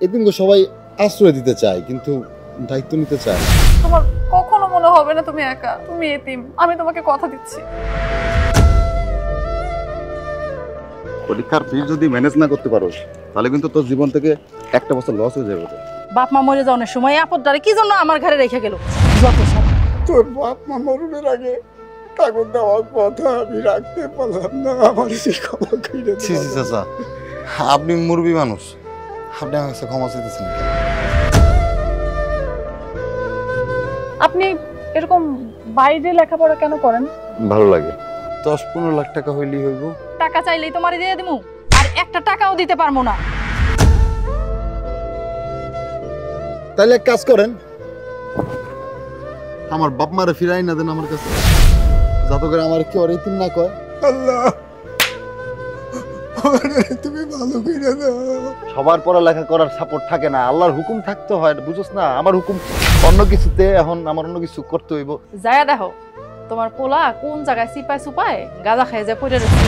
এতিমকে সবাই আশ্রয় দিতে চায় কিন্তু দায়িত্ব নিতে চায়। তোমার কখনো মনে হবে না তুমি একা, তুমি এতিম। আমি তোমাকে কথা দিচ্ছি। পরীক্ষার ফি যদি ম্যানেজ না করতে পারো তাহলে কিন্তু তোর জীবন থেকে একটা বছর লস হয়ে যাবে। বাপ মা মরে যাওয়ার সময় আপদটারে কি জন্য আমার ঘরে রেখে গেল? যত সব। তোর বাপ মা মরণের আগে কাগজ দেওয়ার কথা আমি রাখতে পারলাম না, আমার ক্ষমা করে দাও। ছি ছি চাচা, আপনি মুরবি মানুষ, আপনি আমার কাছে ক্ষমা চাইতেছেন কেন? আপনি এরকম বাইরে লেখাপড়া কেন করেন? ভালো লাগে। 10-15 লাখ টাকা হইলেই হইব। টাকা চাইলেই তোমারে দিয়ে দিমু, আর একটা টাকাও দিতে পারবো না। তাহলে এক কাজ করেন, আমার বাপ মারে ফিরাই না দেন আমার কাছে, যাতে করে আমার কেউ এতিম না কয়। আল্লাহ তুমি ভালো করে দাও। সবার পড়ালেখা করার সাপোর্ট থাকে না, আল্লাহর হুকুম থাকতে হয়, বুঝছ না? আমার হুকুম অন্য কিছুতে, এখন আমার অন্য কিছু করতে হইব। যায়া দেখো তোমার পোলা কোন জায়গায় চিপায় চুপায় গাঁজা খাই যায় পড়ে রয়েছে।